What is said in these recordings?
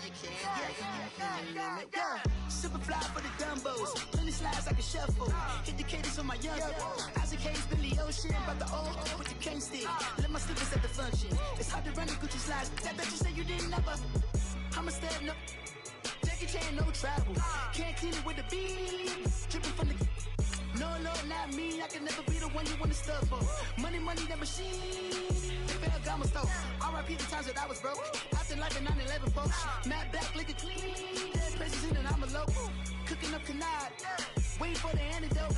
you can. Yeah. Super fly for the dumbos. Plenty slides like a shuffle. Hit the cadence on my young. Isaac Hayes, Billy Ocean. But the old with the cane stick. Let my slippers at the function. It's hard to run the Gucci slides. That bet you say you didn't never. I'm a step no. Jackie Chan, no travel. Can't clean it with the beat. Dripping from the. No, Lord, not me. I can never be the one you want to stuff for. Money, that machine. Ferragamo stove. R.I.P. the times that I was broke. Acting like a 9/11 folks. Matte black, liquor clean. Dead places in and I'm a local. Cooking up canard. Waiting for the antidote.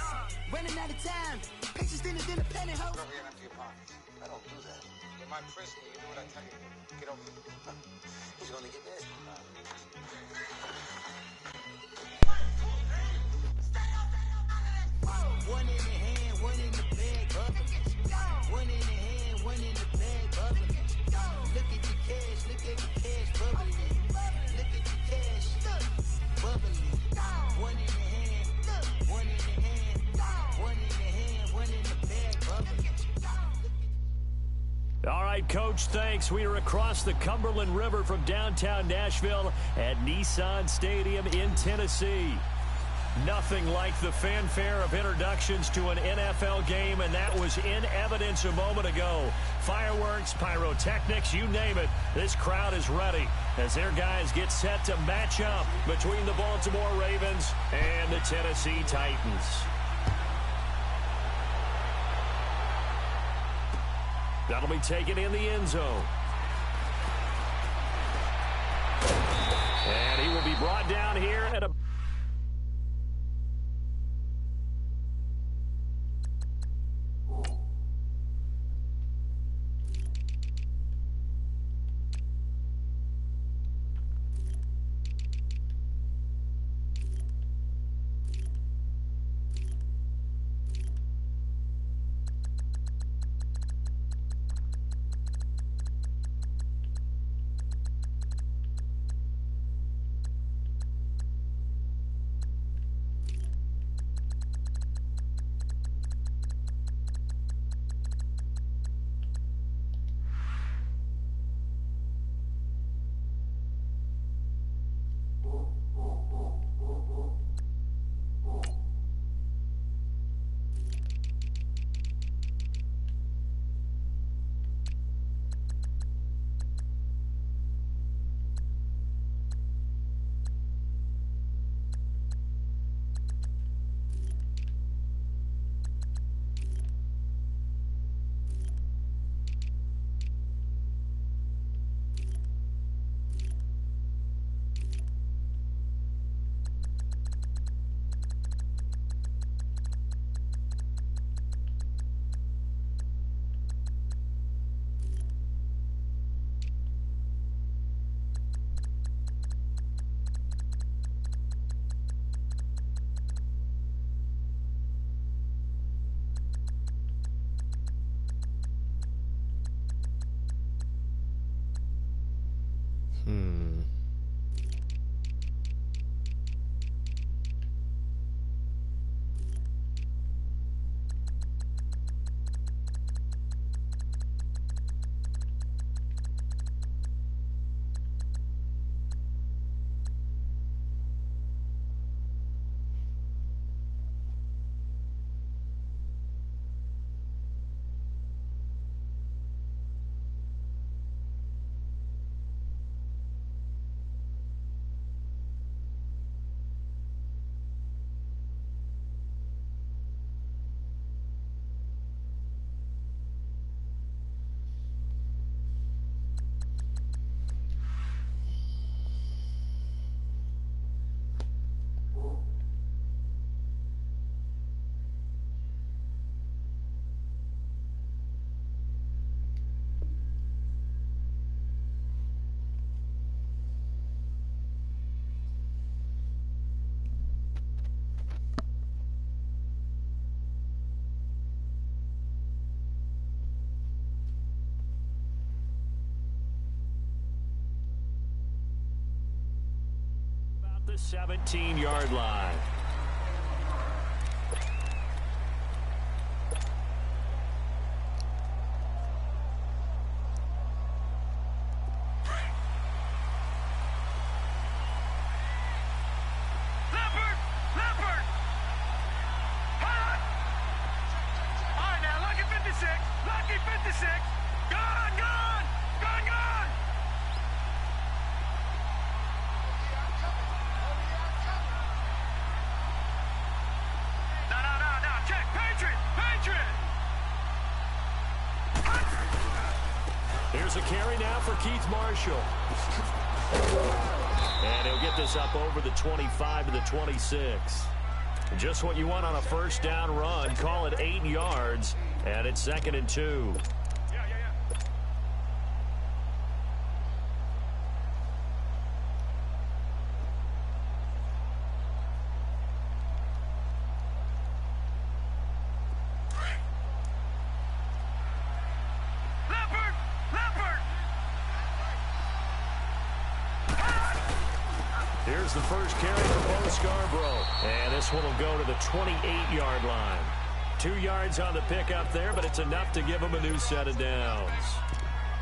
Running out of time. Patience thinner than a penny hoe. I don't do that. In my prison, you do what I tell you. Get over it. He's gonna get this. One in the hand, one in the bag, bubbling. One in the hand, one in the bag, bubbling. Look at the cash, bubbling. Look at the cash, bubbling. One in the hand, one in the hand, one in the hand, one in the bag, bubbling. All right, Coach, thanks. We are across the Cumberland River from downtown Nashville at Nissan Stadium in Tennessee. Nothing like the fanfare of introductions to an NFL game, and that was in evidence a moment ago. Fireworks, pyrotechnics, you name it. This crowd is ready as their guys get set to match up between the Baltimore Ravens and the Tennessee Titans. That'll be taken in the end zone. And he will be brought down here at a... the 17-yard line. a carry now for Keith Marshall. And he'll get this up over the 25 to the 26. Just what you want on a first down run. Call it 8 yards, and it's 2nd and 2. Here's the first carry for Bo Scarborough. And this one will go to the 28-yard line. 2 yards on the pickup there, but it's enough to give him a new set of downs.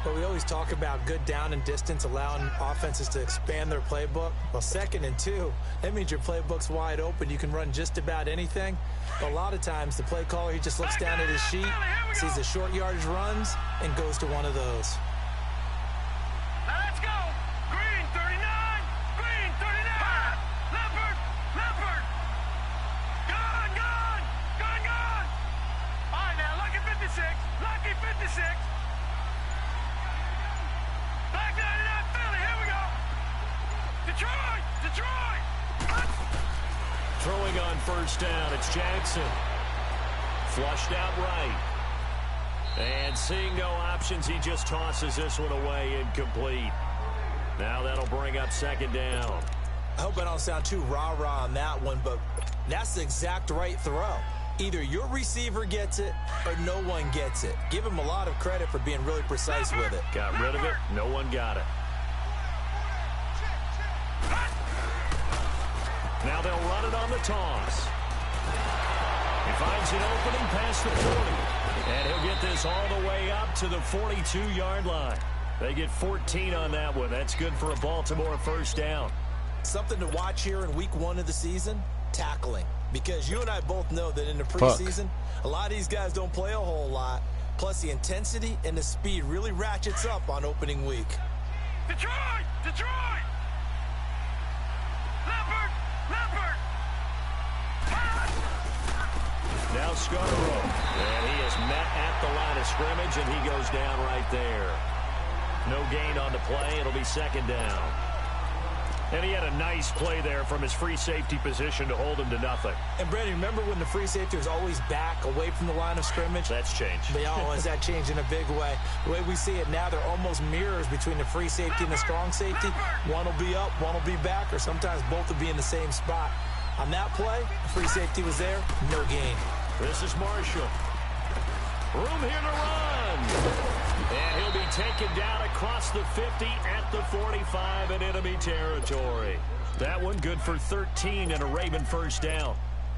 Well, we always talk about good down and distance, allowing offenses to expand their playbook. Well, 2nd and 2, that means your playbook's wide open. You can run just about anything. But a lot of times, the play caller, he just looks down at his sheet, sees the short yardage runs, and goes to one of those. Throwing on first down, it's Jackson. Flushed out right. And seeing no options, he just tosses this one away incomplete. Now that'll bring up 2nd down. I hope I don't sound too rah-rah on that one, but that's the exact right throw. Either your receiver gets it or no one gets it. Give him a lot of credit for being really precise with it. Got rid of it. No one got it. Now they'll run it on the toss. He finds an opening past the 40. And he'll get this all the way up to the 42-yard line. They get 14 on that one. That's good for a Baltimore first down. Something to watch here in week 1 of the season, tackling. Because you and I both know that in the preseason, a lot of these guys don't play a whole lot. Plus, the intensity and the speed really ratchets up on opening week. Detroit! Leopard! Now Scarborough. And he is met at the line of scrimmage, and he goes down right there. No gain on the play. It'll be 2nd down. And he had a nice play there from his free safety position to hold him to nothing. And, Brady, remember when the free safety was always back away from the line of scrimmage? That's changed. But has that changed in a big way? The way we see it now, they're almost mirrors between the free safety and the strong safety. One will be up, one will be back, or sometimes both will be in the same spot. On that play, the free safety was there, no gain. This is Marshall. Room here to run. And he'll be taken down across the 50 at the 45 in enemy territory. That one good for 13 and a Raven first down.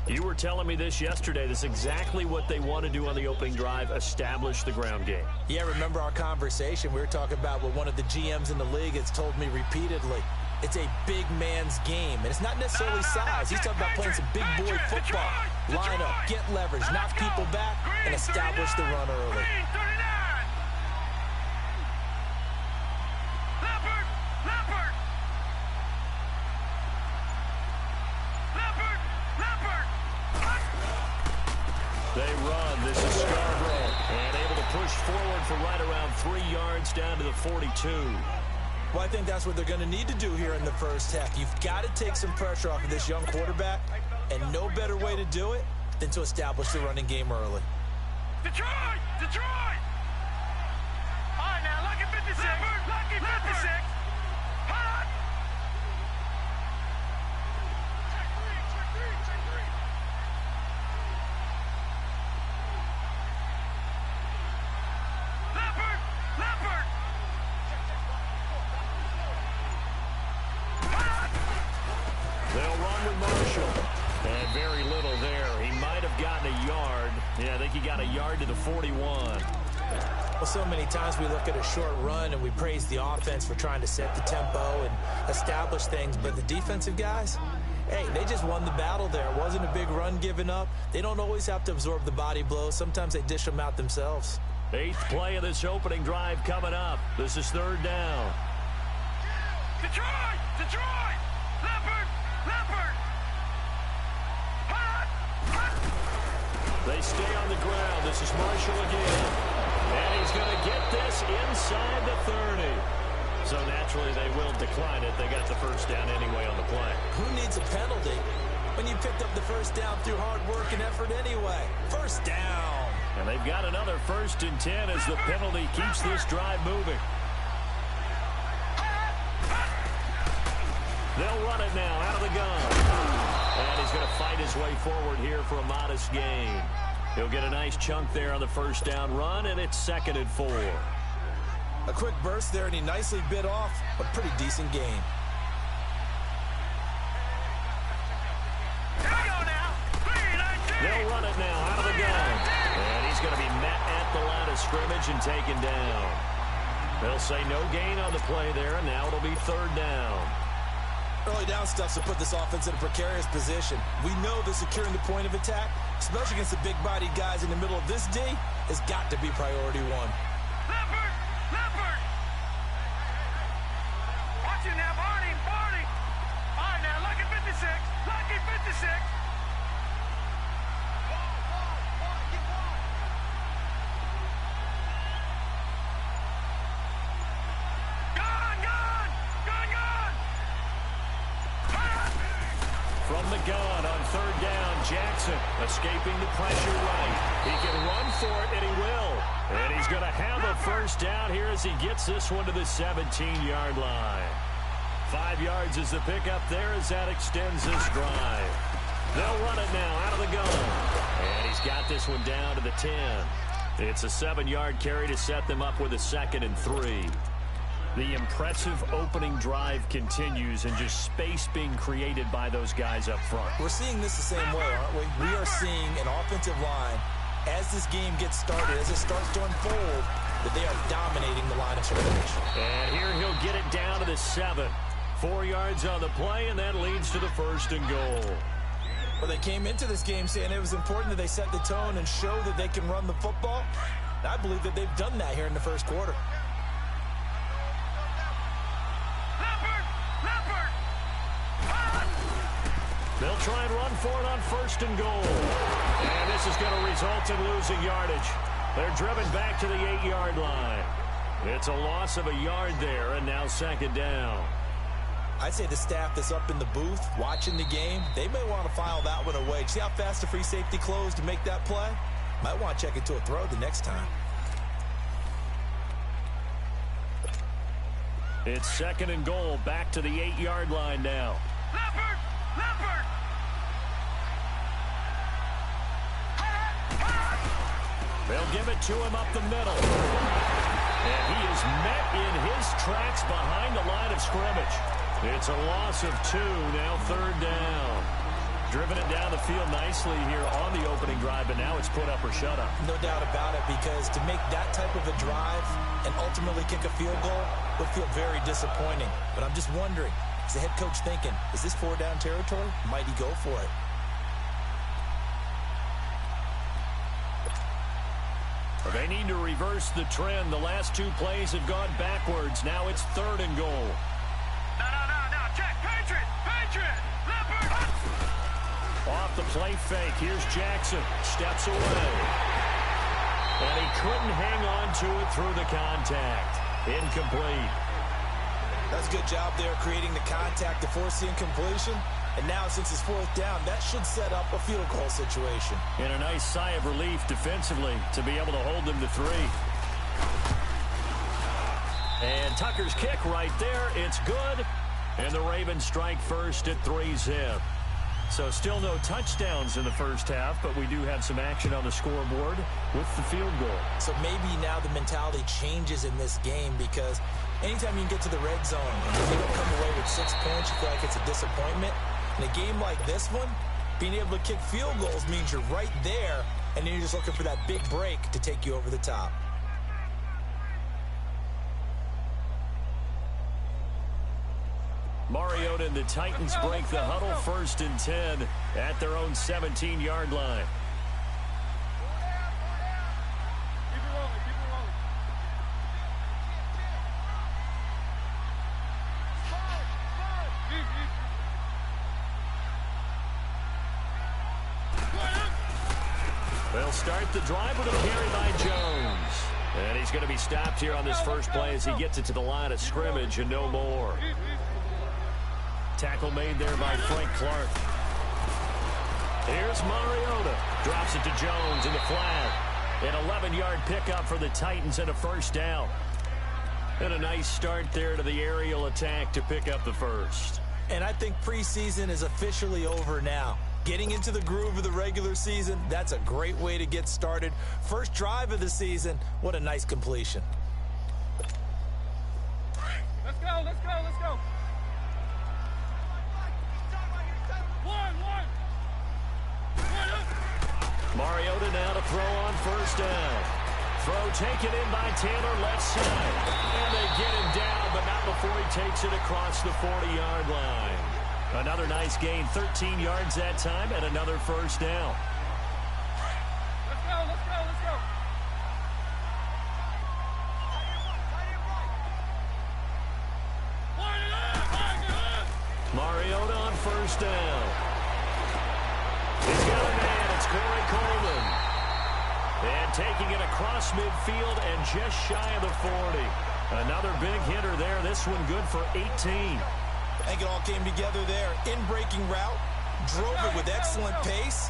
You were telling me this yesterday. This is exactly what they want to do on the opening drive, establish the ground game. Yeah, remember our conversation. We were talking about what one of the GMs in the league has told me repeatedly. It's a big man's game, and it's not necessarily size. He's talking about playing some big boy football. Line up, get leverage, knock people back, and establish the run early. They run. This is Scarborough. And able to push forward for right around 3 yards down to the 42. Well, I think that's what they're going to need to do here in the first half. You've got to take some pressure off of this young quarterback, and no better way to do it than to establish the running game early. Detroit! All right, now, lucky 56. Lucky 56. Hot! Leopard! They'll run with Marshall. And very little there. He might have gotten a yard. Yeah, I think he got a yard to the 41. Well, so many times we look at a short run and we praise the offense for trying to set the tempo and establish things. But the defensive guys, hey, they just won the battle there. It wasn't a big run given up. They don't always have to absorb the body blows. Sometimes they dish them out themselves. 8th play of this opening drive coming up. This is 3rd down. Detroit! Leopard! They stay on the ground. This is Marshall again. And he's going to get this inside the 30. So naturally they will decline it. They got the first down anyway on the play. Who needs a penalty when you picked up the first down through hard work and effort anyway? First down. And they've got another 1st and 10 as the penalty keeps this drive moving. They'll run it now out of the gun. And he's going to fight his way forward here for a modest gain. He'll get a nice chunk there on the first down run, and it's 2nd and 4. A quick burst there, and he nicely bit off a pretty decent gain. They'll run it now out of the gun. And he's going to be met at the line of scrimmage and taken down. They'll say no gain on the play there, and now it'll be 3rd down. Early down stuff to put this offense in a precarious position. We know that securing the point of attack, especially against the big-bodied guys in the middle of this D, has got to be priority 1. Leopard! Leopard! Watch it now, Barney! Barney! All right, now, Lucky 56! Lucky 56! From the gun on 3rd down, Jackson escaping the pressure right. He can run for it, and he will. And he's going to have a first down here as he gets this one to the 17-yard line. 5 yards is the pickup there as that extends this drive. They'll run it now out of the gun. And he's got this one down to the 10. It's a 7-yard carry to set them up with a 2nd and 3. The impressive opening drive continues and just space being created by those guys up front. We're seeing this the same way, aren't we? We are seeing an offensive line, as this game gets started, as it starts to unfold, that they are dominating the line of scrimmage. And here he'll get it down to the 7. 4 yards on the play, and that leads to the 1st and goal. Well, they came into this game saying it was important that they set the tone and show that they can run the football. And I believe that they've done that here in the first quarter. They'll try and run for it on 1st and goal. And this is going to result in losing yardage. They're driven back to the 8-yard line. It's a loss of a yard there, and now 2nd down. I'd say the staff that's up in the booth watching the game, they may want to file that one away. See how fast the free safety closed to make that play? Might want to check it to a throw the next time. It's 2nd and goal, back to the 8-yard line now. Leopard! Leopard! They'll give it to him up the middle. And he is met in his tracks behind the line of scrimmage. It's a loss of 2, now 3rd down. Driven it down the field nicely here on the opening drive, but now it's put up or shut up. No doubt about it, because to make that type of a drive and ultimately kick a field goal would feel very disappointing. But I'm just wondering, is the head coach thinking, is this 4-down territory? Might he go for it? They need to reverse the trend. The last 2 plays have gone backwards. Now it's 3rd and goal. No. Check. Patriot. Leopard. Off the play fake. Here's Jackson. Steps away. And he couldn't hang on to it through the contact. Incomplete. That's a good job there creating the contact to force the incompletion. And now, since it's 4th down, that should set up a field goal situation. And a nice sigh of relief defensively to be able to hold them to 3. And Tucker's kick right there. It's good. And the Ravens strike first at 3-zip. So still no touchdowns in the first half, but we do have some action on the scoreboard with the field goal. So maybe now the mentality changes in this game, because anytime you can get to the red zone and if you don't come away with 6 points, you feel like it's a disappointment. In a game like this one, being able to kick field goals means you're right there, and then you're just looking for that big break to take you over the top. Mariota and the Titans break the huddle, 1st and 10 at their own 17-yard line. They'll start the drive with a carry by Jones. And he's going to be stopped here on this first play as he gets it to the line of scrimmage and no more. Tackle made there by Frank Clark. Here's Mariota. Drops it to Jones in the flat. An 11-yard pickup for the Titans and a first down. And a nice start there to the aerial attack to pick up the first. And I think preseason is officially over now. Getting into the groove of the regular season, that's a great way to get started. First drive of the season, what a nice completion. Let's go, let's go, let's go. One. Mariota now to throw on first down. Throw taken in by Taylor left side. And they get him down, but not before he takes it across the 40-yard line. Another nice gain, 13 yards that time, and another first down. Let's go, let's go, let's go. Mariota on first down. He's got a man. It's Corey Coleman. And taking it across midfield and just shy of the 40. Another big hitter there. This one good for 18. I think it all came together there. In-breaking route, drove it with excellent pace.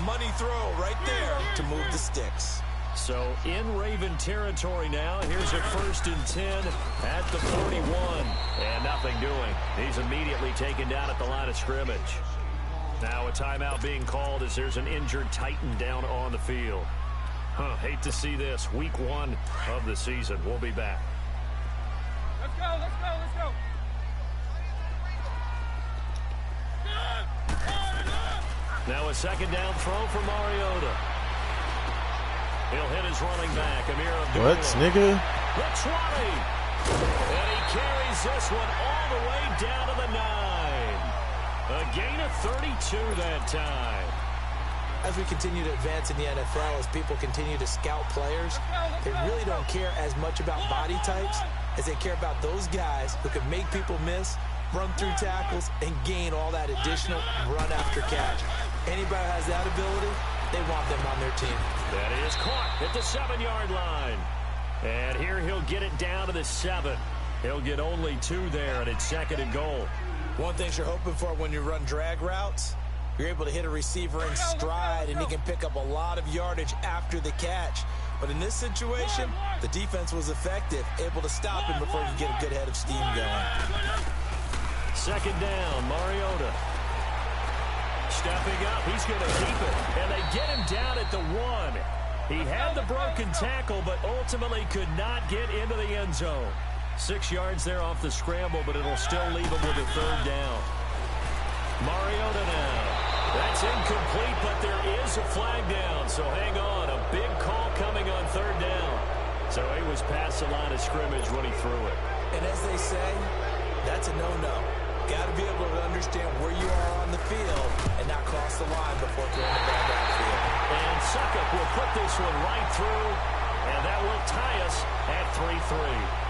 Money throw right there to move the sticks. So in Raven territory now. Here's a 1st and 10 at the 41. And nothing doing. He's immediately taken down at the line of scrimmage. Now a timeout being called as there's an injured Titan down on the field. Hate to see this. Week 1 of the season. We'll be back. Let's go, let's go, let's go. Now a second down throw for Mariota. He'll hit his running back, Amir Abdullah. What, nigga? The 20. And he carries this one all the way down to the 9. A gain of 32 that time. As we continue to advance in the NFL, as people continue to scout players, they really don't care as much about body types as they care about those guys who can make people miss, run through tackles, and gain all that additional run after catch. Anybody who has that ability, they want them on their team. That is caught at the 7-yard line. And here he'll get it down to the 7. He'll get only 2 there, and it's 2nd and goal. One thing you're hoping for when you run drag routes, you're able to hit a receiver in stride, and he can pick up a lot of yardage after the catch. But in this situation, the defense was effective, able to stop him before he could get a good head of steam going. 2nd down, Mariota. Stepping up, he's going to keep it. And they get him down at the 1. He had the broken tackle, but ultimately could not get into the end zone. 6 yards there off the scramble, but it'll still leave him with a 3rd down. Mariota now. That's incomplete, but there is a flag down, so hang on. A big call coming on 3rd down. So he was past the line of scrimmage when he threw it. And as they say, that's a no-no. Got to be able to understand where you are on the field and not cross the line before throwing the ball downfield. And Succop will put this one right through, and that will tie us at 3-3.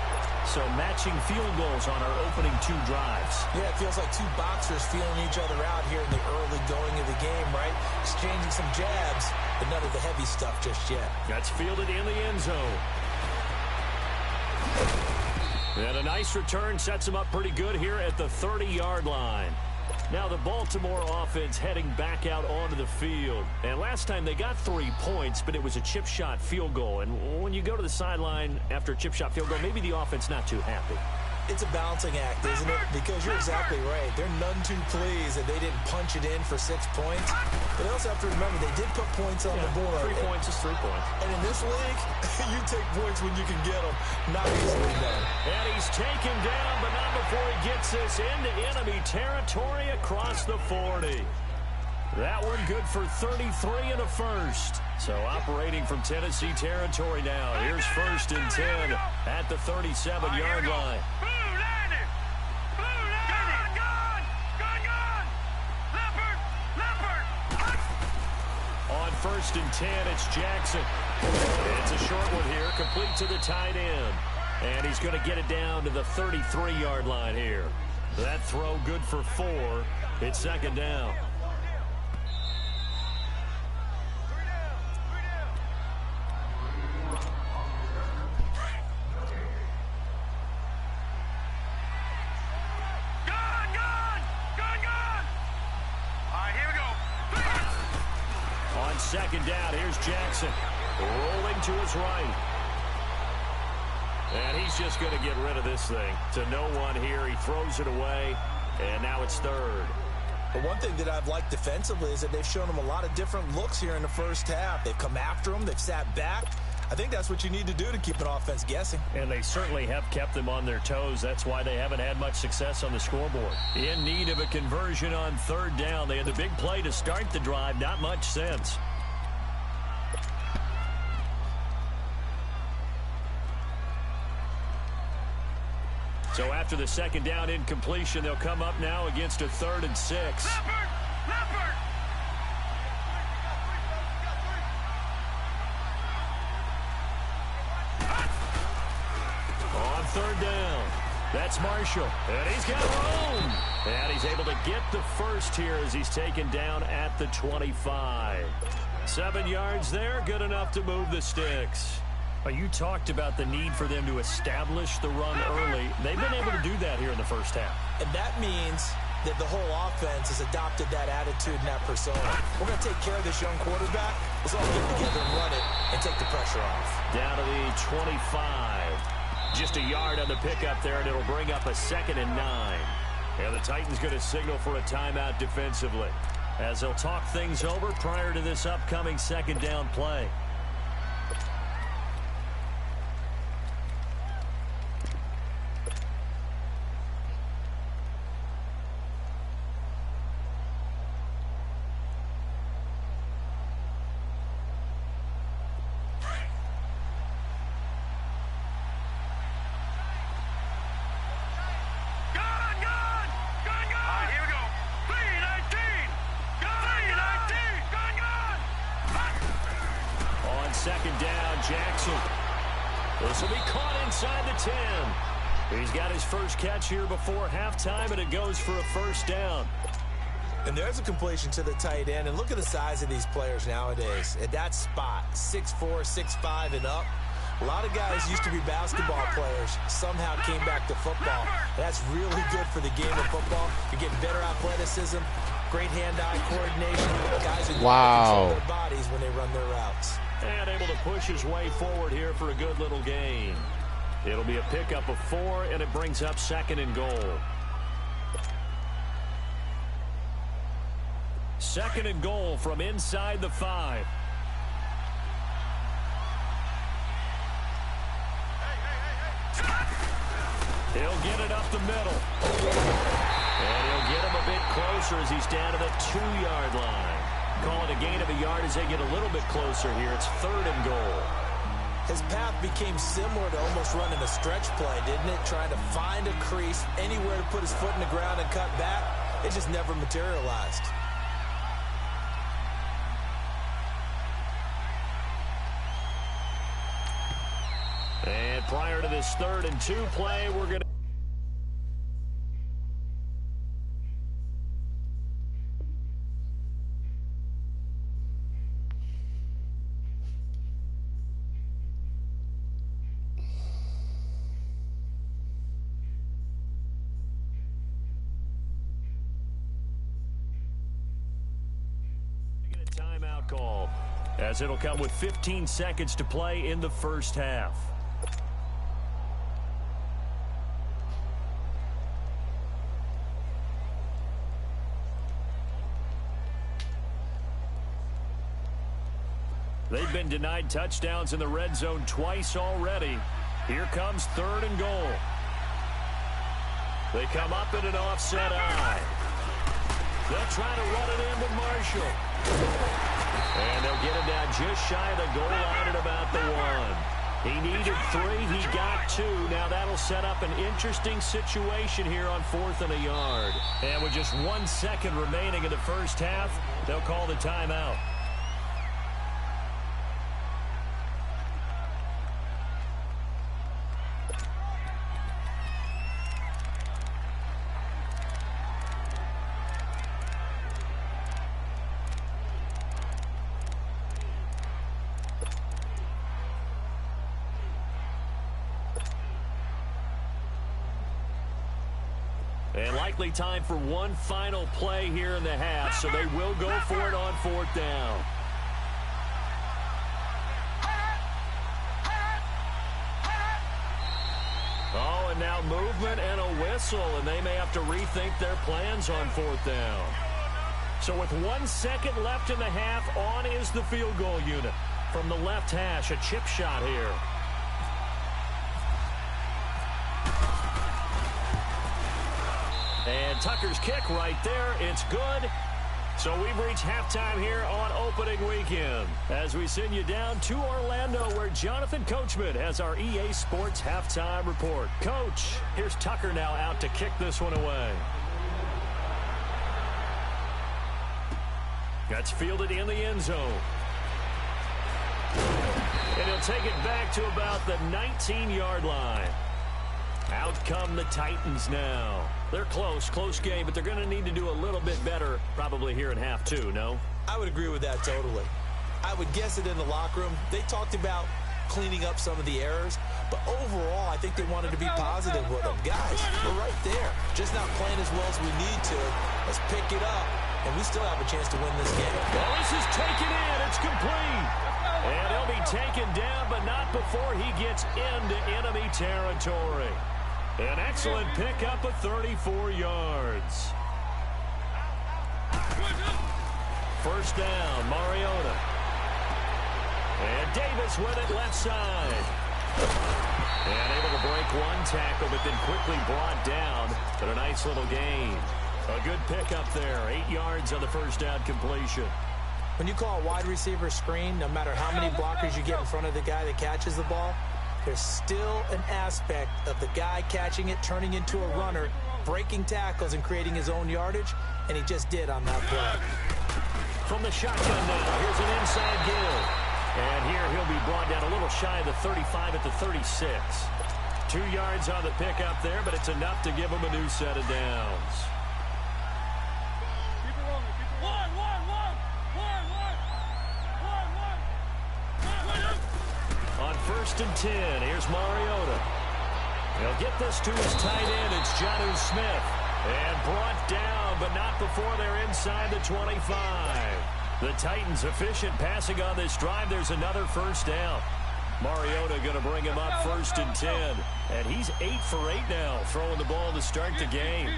So matching field goals on our opening 2 drives. Yeah, it feels like 2 boxers feeling each other out here in the early going of the game, right? Exchanging some jabs, but none of the heavy stuff just yet. That's fielded in the end zone. And a nice return sets him up pretty good here at the 30-yard line. Now the Baltimore offense heading back out onto the field. And last time they got 3 points, but it was a chip shot field goal. And when you go to the sideline after a chip shot field goal, maybe the offense not too happy. It's a balancing act, isn't it? Because you're exactly right. They're none too pleased that they didn't punch it in for 6 points. But they also have to remember they did put points on the board. 3 points is 3 points. And in this league, you take points when you can get them. Not easily done. And he's taken down, but not before he gets this into enemy territory across the 40. That one good for 33 and a first. So operating from Tennessee territory now. Here's 1st and 10 at the 37-yard line. On 1st and 10, it's Jackson. It's a short one here, complete to the tight end. And he's going to get it down to the 33-yard line here. That throw good for 4. It's 2nd down. On second down, here's Jackson. Rolling to his right. And he's just going to get rid of this thing to no one here. He throws it away, and now it's third. But one thing that I've liked defensively is that they've shown him a lot of different looks here in the first half. They've come after him. They've sat back. I think that's what you need to do to keep an offense guessing. And they certainly have kept them on their toes. That's why they haven't had much success on the scoreboard. In need of a conversion on third down. They had the big play to start the drive. Not much sense. So after the second down incompletion, they'll come up now against a 3rd and 6. Leopard! On third down, that's Marshall. And he's got room. And he's able to get the first here as he's taken down at the 25. 7 yards there, good enough to move the sticks. You talked about the need for them to establish the run early. They've been able to do that here in the first half. And that means that the whole offense has adopted that attitude and that persona. We're going to take care of this young quarterback. Let's all get together and run it and take the pressure off. Down to the 25. Just a yard on the pickup there, and it'll bring up a 2nd and 9. And the Titans going to signal for a timeout defensively as they'll talk things over prior to this upcoming second down play. Second down, Jackson. This will be caught inside the 10. He's got his first catch here before halftime, and it goes for a first down. And there's a completion to the tight end. And look at the size of these players nowadays. At that spot, 6'4", 6'5", and up. A lot of guys used to be basketball players, somehow came back to football. That's really good for the game of football. You're getting better athleticism, great hand-eye coordination. Guys are control their bodies when they run their routes. And able to push his way forward here for a good little gain. It'll be a pickup of 4, and it brings up 2nd and goal. 2nd and goal from inside the 5. He'll get it up the middle. And he'll get him a bit closer as he's down to the 2-yard line. Call it a gain of a yard as they get a little bit closer here. It's 3rd and goal. His path became similar to almost running a stretch play, didn't it? Trying to find a crease, anywhere to put his foot in the ground and cut back. It just never materialized. And prior to this 3rd and 2 play, we're going to call, as it'll come with 15 seconds to play in the first half. They've been denied touchdowns in the red zone twice already. Here comes 3rd and goal. They come up in an offset eye. They'll try to run it in with Marshall. And they'll get him down just shy of the goal line at about the 1. He needed 3. He got 2. Now that'll set up an interesting situation here on 4th and a yard. And with just 1 second remaining in the first half, they'll call the timeout. And likely time for one final play here in the half, so they will go for it on 4th down. movement and a whistle, and they may have to rethink their plans on 4th down. So with 1 second left in the half, on is the field goal unit. From the left hash, a chip shot here. And Tucker's kick right there. It's good. So we've reached halftime here on opening weekend as we send you down to Orlando where Jonathan Coachman has our EA Sports halftime report. Coach, here's Tucker now out to kick this one away. That's fielded in the end zone. And he'll take it back to about the 19-yard line. Out come the Titans now. They're close game, but they're going to need to do a little bit better probably here in half 2, no? I would agree with that totally. I would guess it in the locker room. They talked about cleaning up some of the errors, but overall, I think they wanted to be positive with them. Guys, we're right there. Just not playing as well as we need to. Let's pick it up, and we still have a chance to win this game. Well, this is taken in. It's complete. And he'll be taken down, but not before he gets into enemy territory. An excellent pickup of 34 yards. First down, Mariota. And Davis with it left side. And able to break one tackle, but then quickly brought down. But a nice little gain. A good pickup there. 8 yards on the first down completion. When you call a wide receiver screen, no matter how many blockers you get in front of the guy that catches the ball, there's still an aspect of the guy catching it, turning into a runner, breaking tackles and creating his own yardage, and he just did on that play. From the shotgun now, here's an inside give. And here he'll be brought down a little shy of the 35 at the 36. 2 yards on the pickup there, but it's enough to give him a new set of downs. On 1st and 10, here's Mariota. He'll get this to his tight end. It's Jonnu Smith. And brought down, but not before they're inside the 25. The Titans efficient passing on this drive. There's another first down. Mariota going to bring him up 1st and 10. And he's 8 for 8 now, throwing the ball to start the game.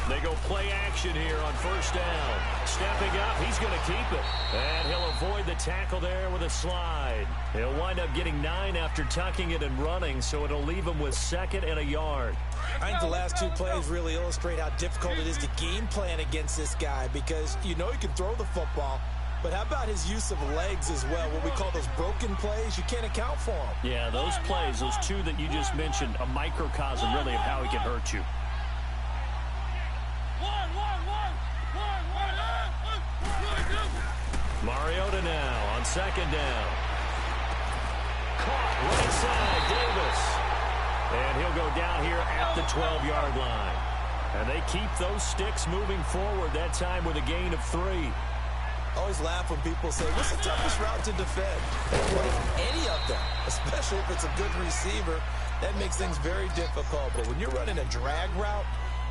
They go play action here on first down. Stepping up, he's going to keep it. And he'll avoid the tackle there with a slide. He'll wind up getting 9 after tucking it and running, so it'll leave him with 2nd and a yard. I think the last 2 plays really illustrate how difficult it is to game plan against this guy because you know he can throw the football, but how about his use of legs as well? What we call those broken plays, you can't account for them. Yeah, those plays, those 2 that you just mentioned, a microcosm really of how he can hurt you. Mariota now on 2nd down. Caught right side, Davis. And he'll go down here at the 12-yard line. And they keep those sticks moving forward, that time with a gain of 3. Always laugh when people say, what's the toughest route to defend? Any of them, especially if it's a good receiver. That makes things very difficult. But when you're running a drag route,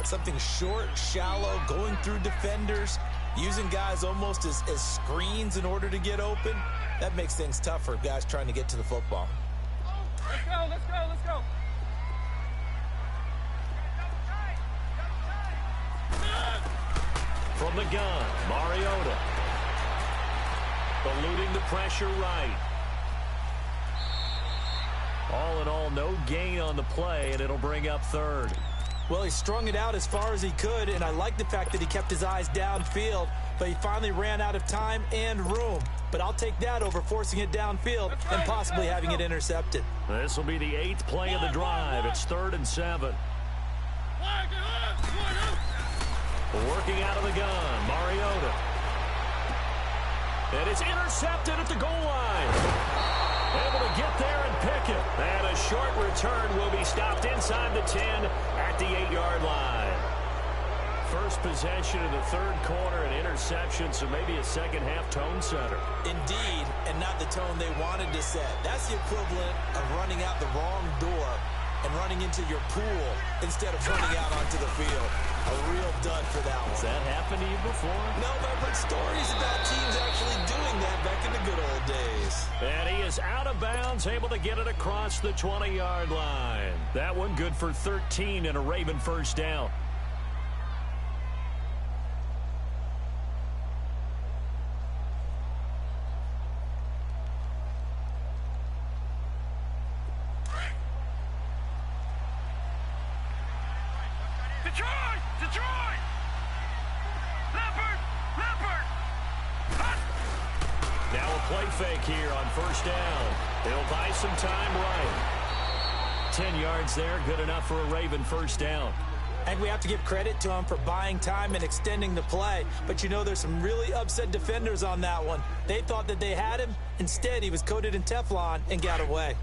something short, shallow, going through defenders, using guys almost as screens in order to get open, that makes things tough for guys trying to get to the football. Let's go, let's go, let's go. From the gun, Mariota. Eluding the pressure right. All in all, no gain on the play, and it'll bring up 3rd. Well, he strung it out as far as he could, and I like the fact that he kept his eyes downfield, but he finally ran out of time and room. But I'll take that over forcing it downfield and possibly having it intercepted. This will be the 8th play of the drive. It's 3rd and 7. Working out of the gun, Mariota. And it's intercepted at the goal line. Able to get there and pick it. And a short return will be stopped inside the 10 at the 8-yard line. First possession in the 3rd quarter, an interception, so maybe a second-half tone setter. Indeed, and not the tone they wanted to set. That's the equivalent of running out the wrong door and running into your pool instead of running out onto the field. A real dud for that one. Has that happened to you before? No, but I've heard stories about teams actually doing that back in the good old days. And he is out of bounds, able to get it across the 20-yard line. That one good for 13 and a Raven first down. Detroit! Leopard! Now a play fake here on first down. They'll buy some time right. 10 yards there, good enough for a Raven first down. And we have to give credit to him for buying time and extending the play. But you know, there's some really upset defenders on that one. They thought that they had him. Instead, he was coated in Teflon and got away.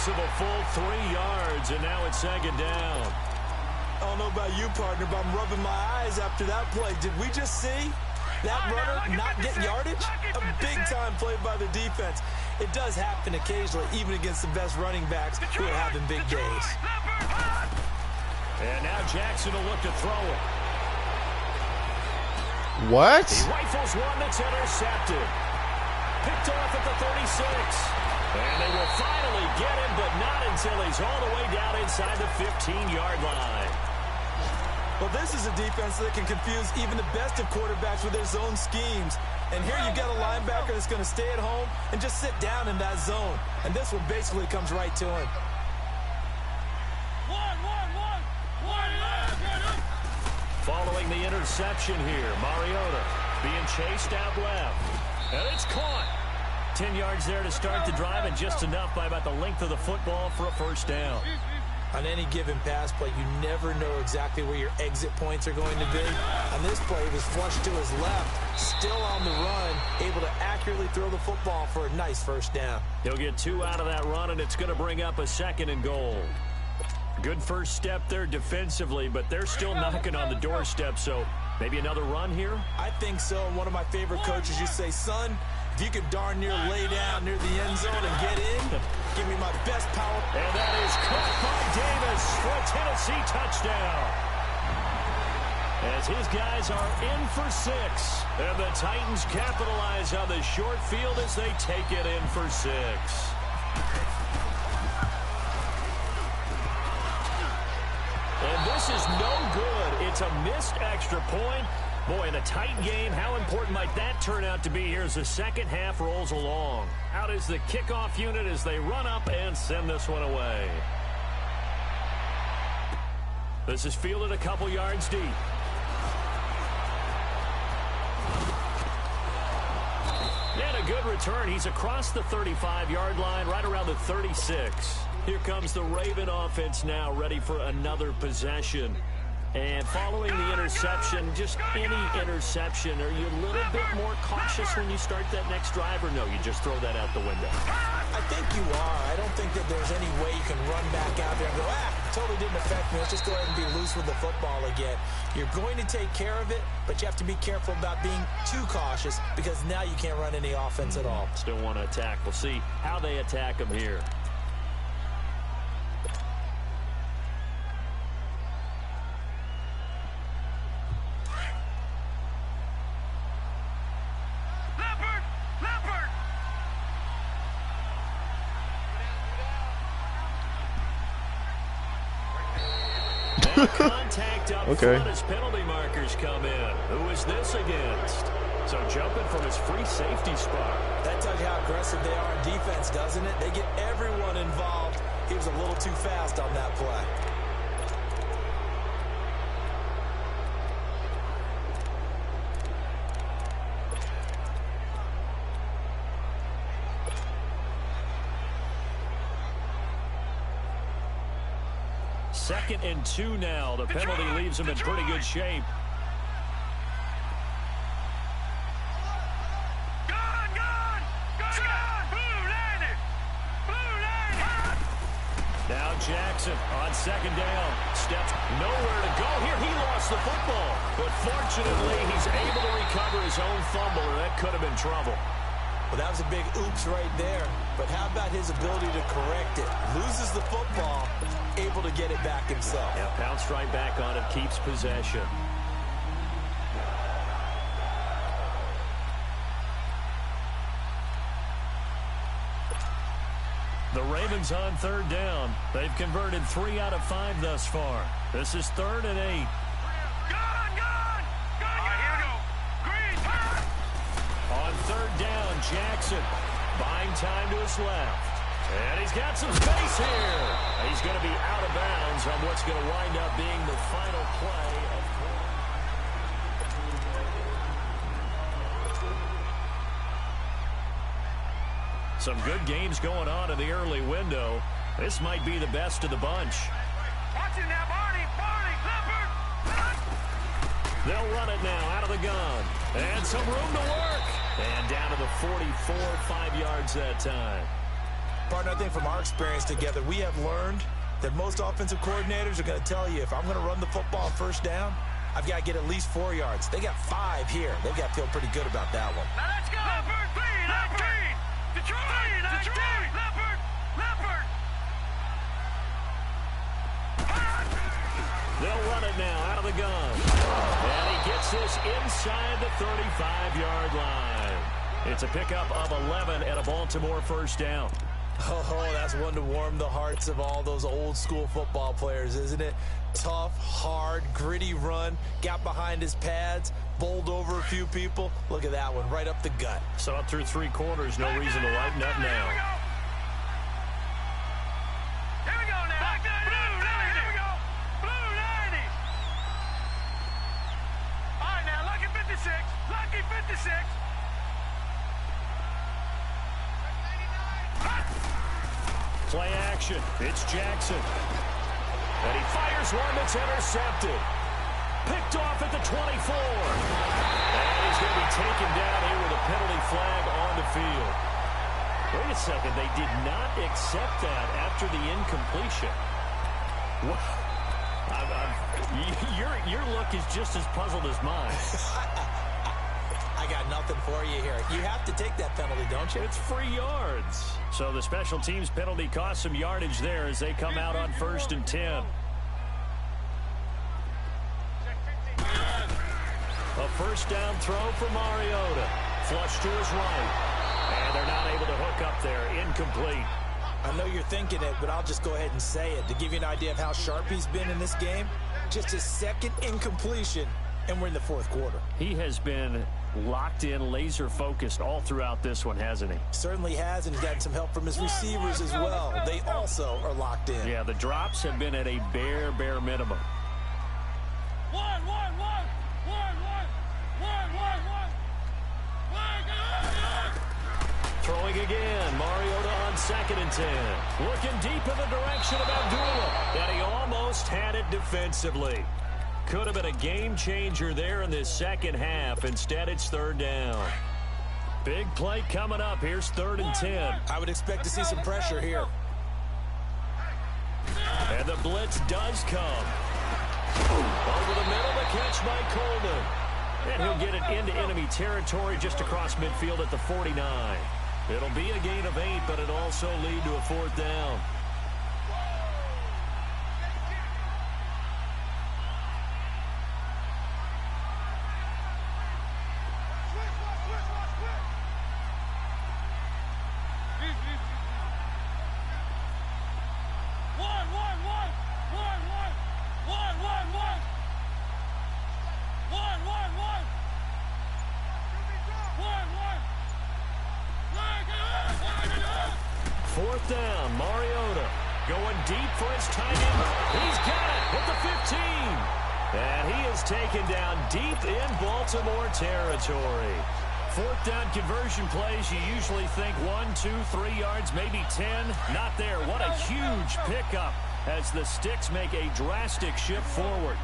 Of a full 3 yards, and now it's second down. I don't know about you, partner, but I'm rubbing my eyes after that play. Did we just see that runner not get yardage? A big-time play by the defense. It does happen occasionally, even against the best running backs who are having big days. And now Jackson will look to throw it. What? He rifles one that's intercepted. Picked off at the 36. And they will finally get him, but not until he's all the way down inside the 15-yard line. Well, this is a defense that can confuse even the best of quarterbacks with their zone schemes. And here you've got a linebacker that's going to stay at home and just sit down in that zone. And this one basically comes right to him. Following the interception here, Mariota being chased out left. And it's caught. 10 yards there to start the drive, and just enough by about the length of the football for a first down. On any given pass play, you never know exactly where your exit points are going to be. On this play, he was flushed to his left, still on the run, able to accurately throw the football for a nice first down. He'll get 2 out of that run, and it's going to bring up a 2nd and goal. Good first step there defensively, but they're still knocking on the doorstep, so maybe another run here? I think so. One of my favorite coaches used to say, son, if you could darn near lay down near the end zone and get in, give me my best power. And that is caught by Davis for a Tennessee touchdown. As his guys are in for 6. And the Titans capitalize on the short field as they take it in for 6. And this is no good. It's a missed extra point. Boy, in a tight game, how important might that turn out to be here as the second half rolls along? Out is the kickoff unit as they run up and send this one away. This is fielded a couple yards deep. And a good return. He's across the 35-yard line, right around the 36. Here comes the Raven offense now, ready for another possession. And following the interception, just any interception, are you a little bit more cautious when you start that next drive, or no, you just throw that out the window? I think you are. I don't think that there's any way you can run back out there and go, totally didn't affect me. Let's just go ahead and be loose with the football again. You're going to take care of it, but you have to be careful about being too cautious because now you can't run any offense at all. Still want to attack. We'll see how they attack him here. Contact up front as penalty markers come in. Who is this against? So jumping from his free safety spot. That tells you how aggressive they are in defense, doesn't it? They get everyone involved. He was a little too fast on that play. Second and 2 now. The penalty leaves him in pretty good shape. Now Jackson on second down. Steps nowhere to go here. He lost the football. But fortunately, he's able to recover his own fumble, or that could have been trouble. Well, that was a big oops right there. But how about his ability to correct it? Loses the football, able to get it back himself. Yeah, pounced right back on it, keeps possession. The Ravens on third down. They've converted 3 out of 5 thus far. This is 3rd and 8. On third down, Jackson buying time to his left. And he's got some space here. He's going to be out of bounds on what's going to wind up being the final play of some good games going on in the early window. This might be the best of the bunch. Watch it now, Barney, Clifford. They'll run it now out of the gun. And some room to work. And down to the 44, 5 yards that time. Partner, I think from our experience together, we have learned that most offensive coordinators are going to tell you, if I'm going to run the football first down, I've got to get at least 4 yards. They got 5 here. They've got to feel pretty good about that one. Now let's go. Leopard, Detroit, Leopard. They'll run it now out of the gun. And he gets this inside the 35-yard line. It's a pickup of 11 and a Baltimore first down. Oh, that's one to warm the hearts of all those old-school football players, isn't it? Tough, hard, gritty run. Got behind his pads, bowled over a few people. Look at that one, right up the gut. Saw it through 3 quarters. No reason to lighten up now. Here we go now. Blue 90. Here we go. Blue 90. All right, now, Lucky 56. Lucky 56. Play action. It's Jackson. And he fires one that's intercepted. Picked off at the 24. And he's going to be taken down here with a penalty flag on the field. Wait a second. They did not accept that after the incompletion. Your look is just as puzzled as mine. I got nothing for you here. You have to take that penalty, don't you? It's free yards. So the special teams penalty cost some yardage there as they come out on 1st and 10. A first down throw for Mariota. Flush to his right. And they're not able to hook up there. Incomplete. I know you're thinking it, but I'll just go ahead and say it. To give you an idea of how sharp he's been in this game, just his second incompletion, and we're in the 4th quarter. He has been locked in, laser focused all throughout this one, hasn't he? Certainly has, and he's gotten some help from his receivers as well. They also are locked in. Yeah, the drops have been at a bare minimum. Throwing again, Mariota on 2nd and 10. Looking deep in the direction of Abdullah, and he almost had it defensively. Could have been a game changer there in this second half. Instead, it's 3rd down. Big play coming up. Here's 3rd and 10. I would expect to see some pressure here. And the blitz does come. Over the middle, the catch by Coleman. And he'll get it into enemy territory just across midfield at the 49. It'll be a gain of 8, but it'll also lead to a 4th down. Fourth down, Mariota going deep for his tight end. He's got it at the 15. And he is taken down deep in Baltimore territory. 4th down conversion plays, you usually think 1, 2, 3 yards, maybe 10. Not there. What a huge pickup as the Sticks make a drastic shift forward.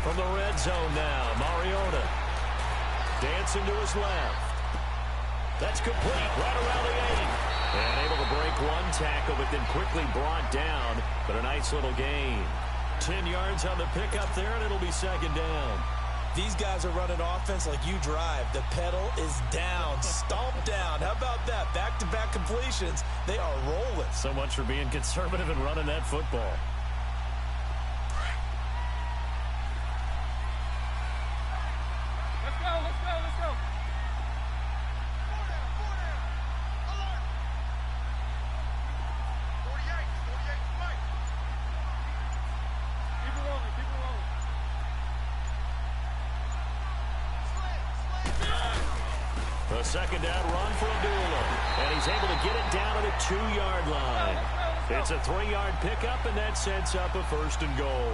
From the red zone now, Mariota dancing to his left. That's complete right around the 8. And able to break one tackle, but then quickly brought down. But a nice little gain. 10 yards on the pickup there, and it'll be second down. These guys are running offense like you drive. The pedal is down, stomped down. How about that? Back-to-back completions. They are rolling. So much for being conservative and running that football. Let's go, let's go, let's go. Keep it rolling, keep it rolling. The second down run for Abdullah. And he's able to get it down to the 2-yard line. It's a 3-yard pickup, and that sets up a first and goal.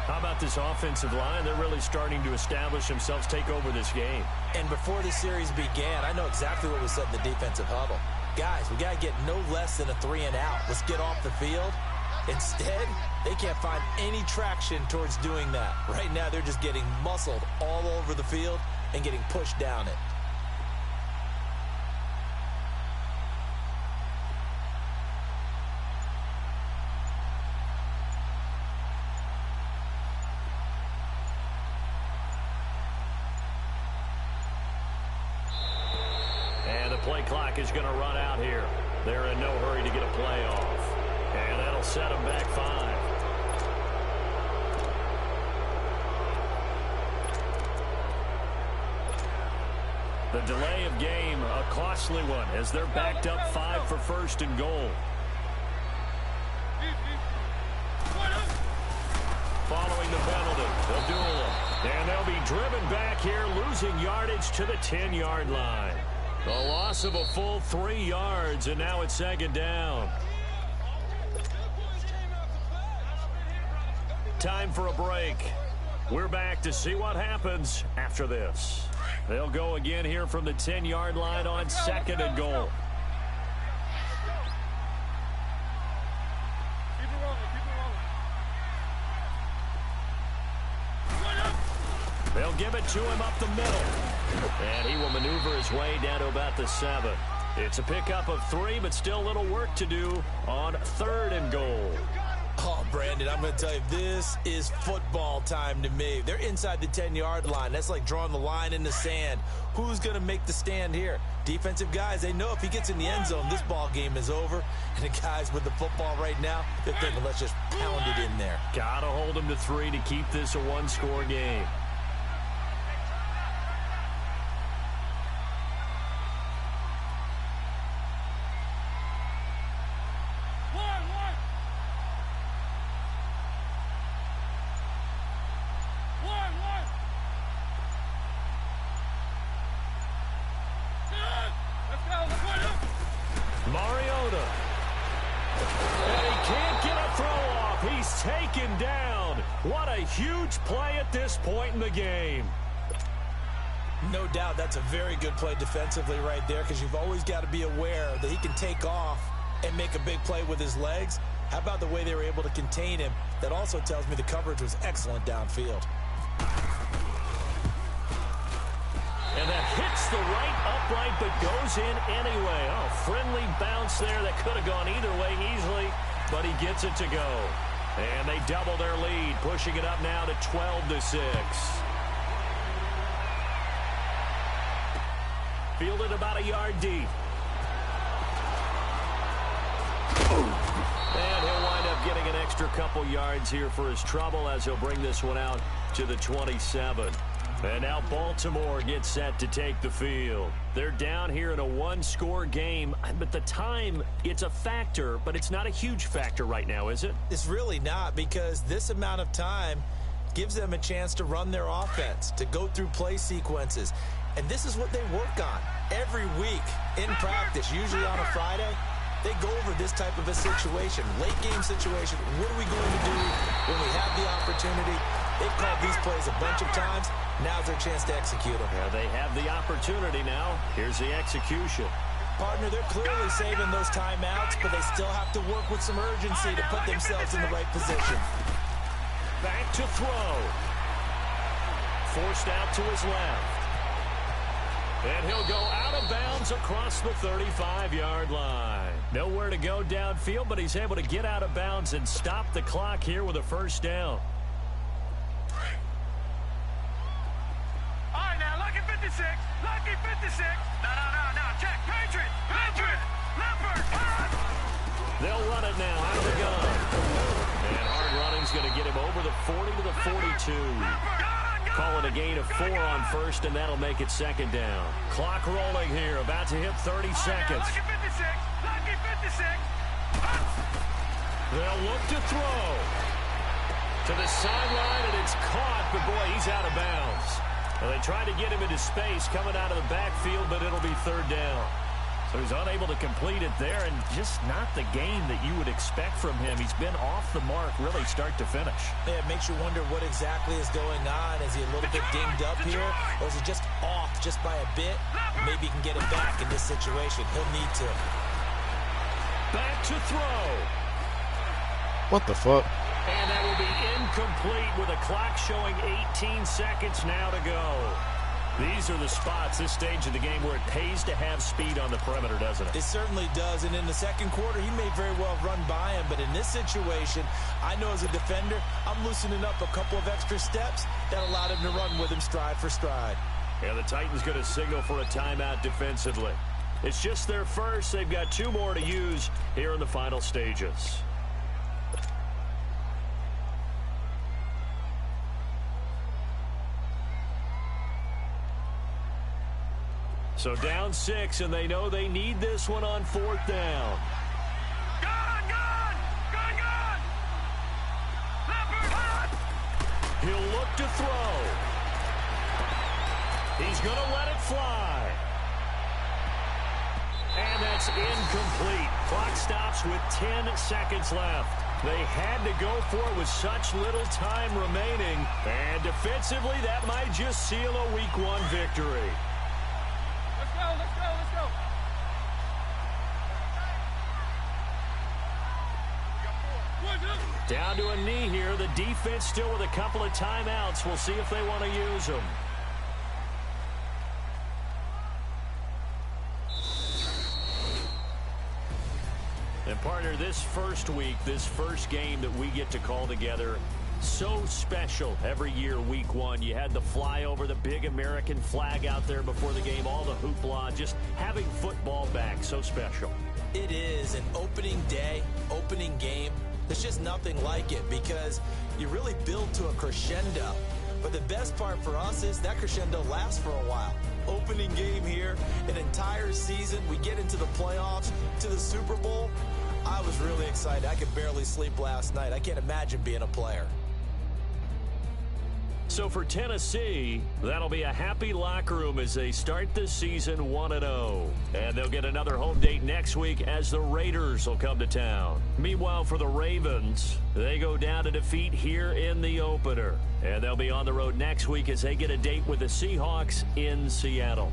How about this offensive line? They're really starting to establish themselves, take over this game. And before this series began, I know exactly what we said in the defensive huddle. Guys, we got to get no less than a 3-and-out. Let's get off the field. Instead, they can't find any traction towards doing that. Right now, they're just getting muscled all over the field and getting pushed down it. Play clock is going to run out here. They're in no hurry to get a play off. And that'll set them back 5. The delay of game, a costly one, as they're backed up 5 for first and goal. Following the penalty, Abdullah. And they'll be driven back here, losing yardage to the 10-yard line. A loss of a full 3 yards, and now it's second down. Time for a break. We're back to see what happens after this. They'll go again here from the 10-yard line on second and goal. Keep it rolling, keep it rolling. They'll give it to him up the middle. And he will maneuver his way down to about the 7. It's a pickup of 3, but still a little work to do on third and goal. Oh, Brandon, I'm going to tell you, this is football time to me. They're inside the 10-yard line. That's like drawing the line in the sand. Who's going to make the stand here? Defensive guys, they know if he gets in the end zone, this ball game is over. And the guys with the football right now, they're thinking, let's just pound it in there. Got to hold him to 3 to keep this a one-score game. Mariota. And he can't get a throw off. He's taken down. What a huge play at this point in the game. No doubt that's a very good play defensively right there, because you've always got to be aware that he can take off and make a big play with his legs. How about the way they were able to contain him? That also tells me the coverage was excellent downfield. And that hits the right upright, but goes in anyway. Oh, friendly bounce there that could have gone either way easily, but he gets it to go. And they double their lead, pushing it up now to 12-6. Fielded about a yard deep. And he'll wind up getting an extra couple yards here for his trouble as he'll bring this one out to the 27. And now Baltimore gets set to take the field. They're down here in a one-score game, but the time, it's a factor, but it's not a huge factor right now, is it? It's really not, because this amount of time gives them a chance to run their offense, to go through play sequences. And this is what they work on every week in practice, usually on a Friday. They go over this type of a situation, late-game situation. What are we going to do when we have the opportunity? They've called these plays a bunch of times. Now's their chance to execute them. Yeah, they have the opportunity now. Here's the execution. Partner, they're clearly saving those timeouts, but they still have to work with some urgency to put themselves in the right position. Back to throw. Forced out to his left. And he'll go out of bounds across the 35-yard line. Nowhere to go downfield, but he's able to get out of bounds and stop the clock here with a first down. All right, now, lucky 56. Lucky 56. No. Check. Patriot. Leopard. They'll run it now out of the gun. And hard running's going to get him over the 40 to the 42. Call it a gain of 4 on first, and that'll make it second down. Clock rolling here, about to hit 30 seconds. Lucky 56. They'll look to throw. To the sideline, and it's caught, but boy, he's out of bounds. Well, they tried to get him into space coming out of the backfield, but it'll be third down. So he's unable to complete it there, and just not the game that you would expect from him. He's been off the mark really start to finish. Yeah, it makes you wonder what exactly is going on. Is he a little bit dinged up here, or is he just off just by a bit? Maybe he can get it back in this situation. He'll need to. Back to throw. What the fuck? And that will be incomplete with a clock showing 18 seconds now to go. These are the spots, this stage of the game, where it pays to have speed on the perimeter, doesn't it? It certainly does, and in the second quarter, he may very well run by him, but in this situation, I know as a defender, I'm loosening up a couple of extra steps that allowed him to run with him stride for stride. And the Titans going to signal for a timeout defensively. It's just their first. They've got 2 more to use here in the final stages. So down 6, and they know they need this one on 4th down. Gone! Leopard! He'll look to throw. He's going to let it fly. And that's incomplete. Clock stops with 10 seconds left. They had to go for it with such little time remaining. And defensively, that might just seal a Week 1 victory. Let's go. Down to a knee here. The defense still with a couple of timeouts. We'll see if they want to use them. And partner, this first week, this first game that we get to call together, so special every year, Week 1. You had the flyover, the big American flag out there before the game, all the hoopla, just having football back, so special. It is an opening day, opening game. There's just nothing like it because you really build to a crescendo. But the best part for us is that crescendo lasts for a while. Opening game here, an entire season, we get into the playoffs, to the Super Bowl. I was really excited. I could barely sleep last night. I can't imagine being a player. So for Tennessee, that'll be a happy locker room as they start this season 1-0. And they'll get another home date next week as the Raiders will come to town. Meanwhile, for the Ravens, they go down to defeat here in the opener. And they'll be on the road next week as they get a date with the Seahawks in Seattle.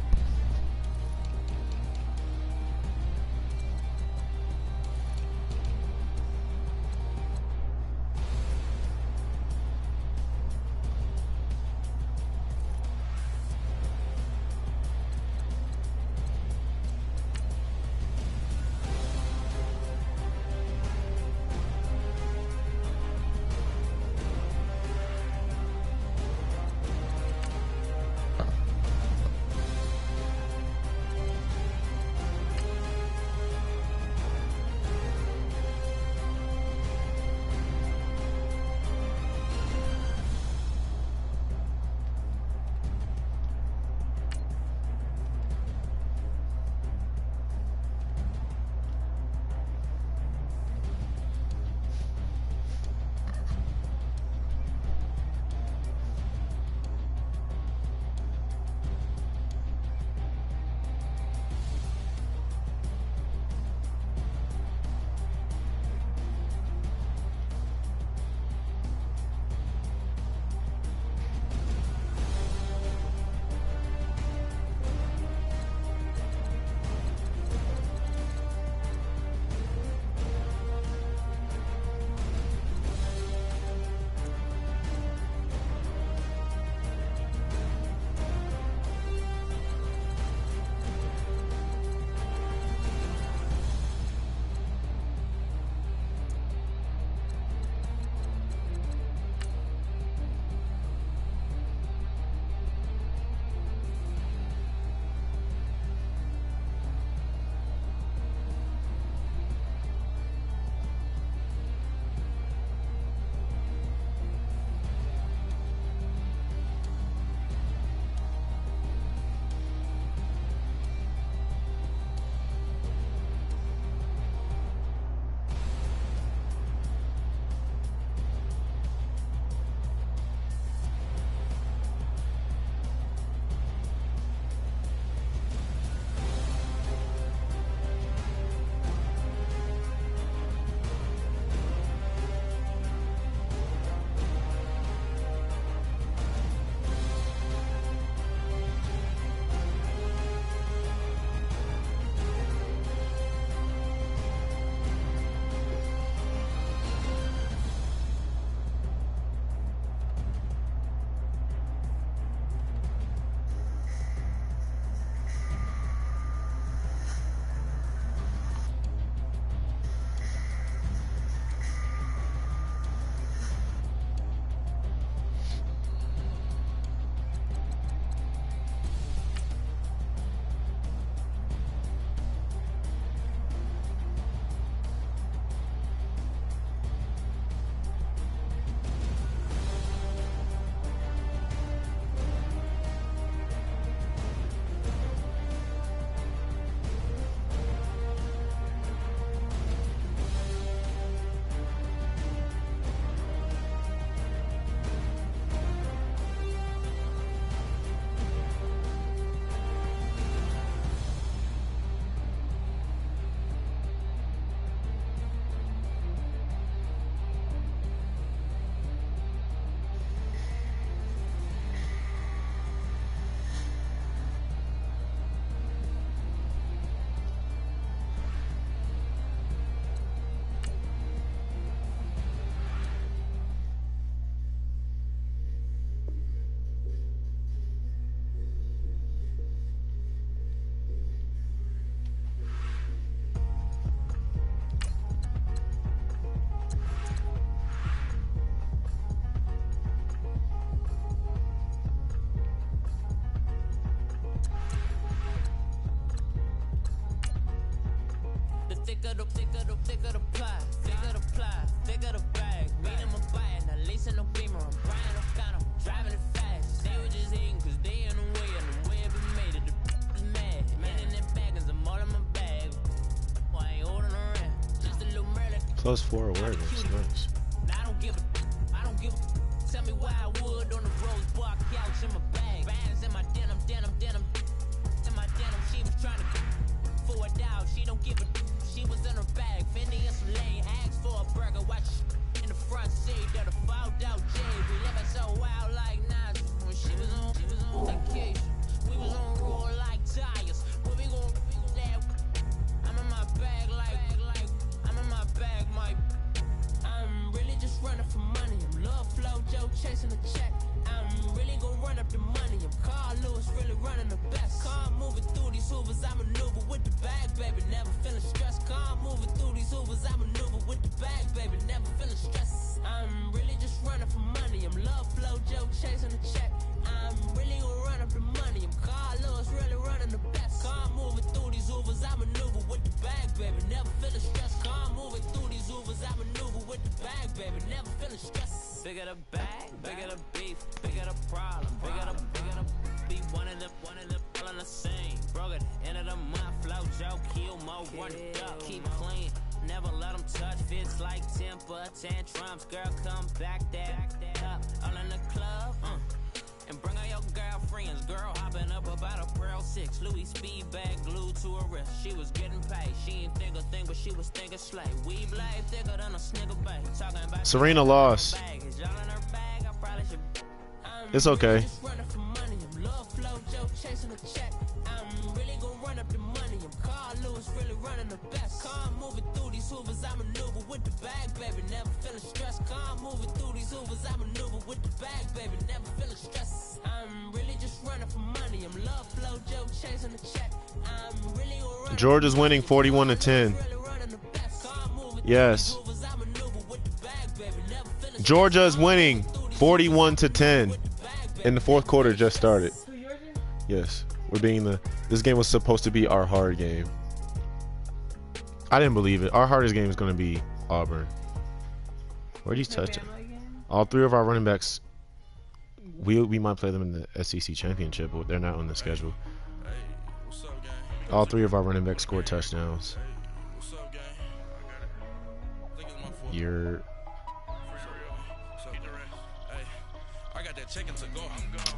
thicker the pie, thicker the pie, thicker the bag. Meet him a bite, now lease in no beamer. I'm Brian O'Connor, driving it fast. They were just hating cause they in the way, and the way it been made it. The is mad. Man in them baggins, I'm all in my bag. I ain't holding around, just a little Merlin. +4 awareness, nice. I don't give a. Tell me why I would on the rose bar couch in my bag. Bands in my denim. In my denim, she was trying to for a doubt. She don't give a. She was in her bag. Fendi and some lane. Asked for a burger. Watch in the front seat. That a fouled out J. We living so wild like Nas. When she was on vacation. We was on roll like tires. When we gon' I'm in my bag like I'm in my bag, my. I'm really just running for money. I'm love flow, Joe chasing the check. I'm really gonna run up the money. I'm Carl Lewis, really running the best. Car moving through these hoovers, I maneuver with the bag, baby. Never feeling stressed. Car moving through these hoovers, I maneuver with the bag, baby. Never feeling stressed. I'm really just running for money. I'm love flow, Joe chasing the check. I'm really gonna run up the money. I'm Carl Lewis, really running the best. Car moving through these hoovers, I maneuver with the bag, baby. Never feeling stressed. Car moving through these hoovers, I maneuver with the bag, baby. Never feeling stressed. Bigger the bag, bigger the beef, bigger the problem, bigger the be one of them, all in the same. Broke at the end of the month, flow, Joe, kill, mo, run it up, keep clean. Never let them touch, fits like temper, tantrums. Girl, come back that up, all in the club, and bring all your girlfriends. Girl hopping up about a Pearl 6, Louis speed bag glued to her wrist. She was getting paid, she ain't think a thing, but she was thinking slay. We blade thicker than a snicker bag. Talking about Serena lost. It's okay. I'm really gonna run up the money. I'm Carl Lewis, really running the best. Car moving through these hoovers, I maneuver with the bag, baby. Never feeling stressed. Car moving through these hoovers, I maneuver with the bag, baby. Never feeling stressed. I'm really just running for money. I'm love flow, Joe chasing the check. I'm really gonna run. Georgia's winning 41-10. Yes. Georgia is winning 41-10. And the fourth quarter just started. Yes, we're being this game was supposed to be our hard game. I didn't believe it. Our hardest game is going to be Auburn. Where are these touchdowns? All three of our running backs, we might play them in the SEC championship, but they're not on the schedule. All three of our running backs scored touchdowns.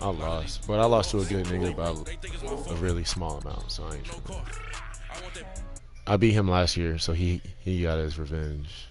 I lost, but I lost to a good nigga by a really small amount, so I ain't tripping. I beat him last year, so he got his revenge.